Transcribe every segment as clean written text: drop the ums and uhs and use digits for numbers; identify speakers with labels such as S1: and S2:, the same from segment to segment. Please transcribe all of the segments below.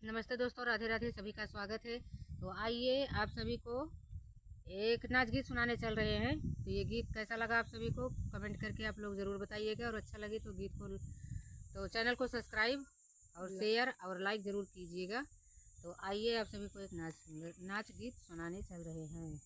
S1: नमस्ते दोस्तों, राधे राधे। सभी का स्वागत है। तो आइए आप सभी को एक नाच गीत सुनाने चल रहे हैं। तो ये गीत कैसा लगा आप सभी को कमेंट करके आप लोग ज़रूर बताइएगा, और अच्छा लगे तो गीत को तो चैनल को सब्सक्राइब और शेयर और लाइक ज़रूर कीजिएगा। तो आइए आप सभी को एक नाच गीत सुनाने चल रहे हैं।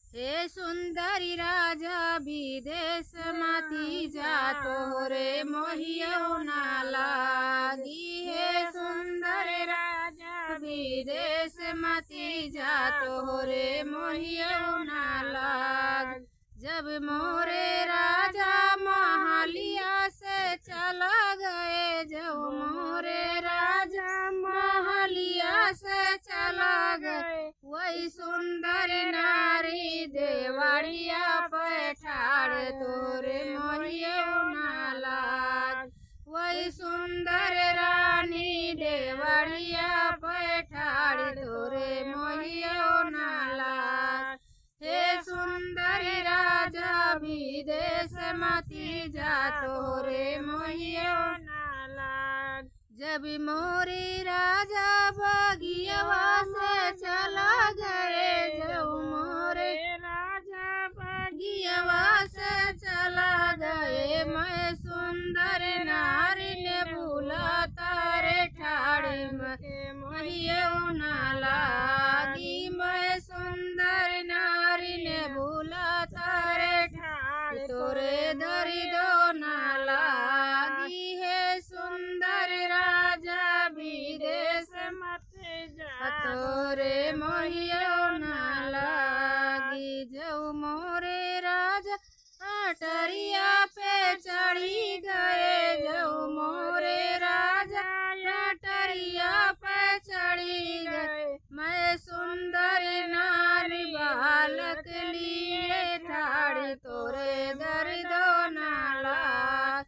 S1: हे सुंदरी राजा विदेश माती जा तोरे मोहियो ना लागी। हे सुंदर राजा विदेश माती जा तोरे मोहियो ना लाग। जब मोरे राजा महालिया से चला गए, जब मोरे राजा महालिया से चला गए, वही सुंदर नारी देवड़िया पैठाड़ तोरे मोहियो ना लाग। वही सुंदर रानी देवड़िया पैठाड़ तोरे मोहियो ना लाग। हे सुंदर राजा विदेश मती जा तोरे मोहियो ना लाग। जब मोरे राजा बगियवा से चला गए, जब मोरे राजा बगियवा से चला गए, मैं सुंदर नारी ने भूला तारे ठाड़ी में मोहियो ना लागी। मैं सुंदर नारी ने भूला तारे ठाड़ी तोरे दरी दो ना लागी। है सुंदर राजा विदेश मत जा तोरे मोहियो ना लागी। जो मोरे राजा अटरिया पे चढ़ी गए, जो मोरे राजा अटरिया पे चढ़ी गए, मैं सुंदर नारी बालक लिए ठाड़ी तोरे दर दो ना लाग।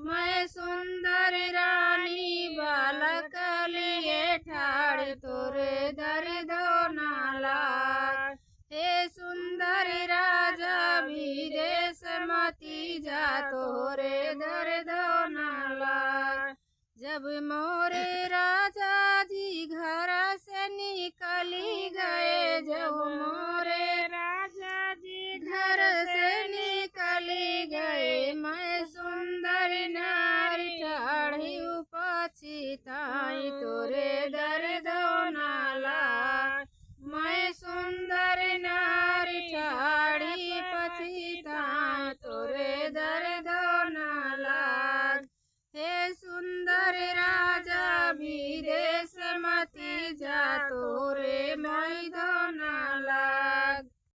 S1: मैं सुंदर रानी बालक लिए ठाड़ी तोरे दर दो ना लाग। हे सुंदर राजा विदेश मती जा तोरे दर दो ना लाग। जब मोरे राजा जी घर से निकली गए, जब मोरे राजा जी घर से निकली गए, मैं सुंदर नारी ठाड़ी पछिताई तोरे दर दो ना लाग। मैं सुंदर नारी ठाड़ी पछिताई तोरे दर दो ना लाग। हे सुंदर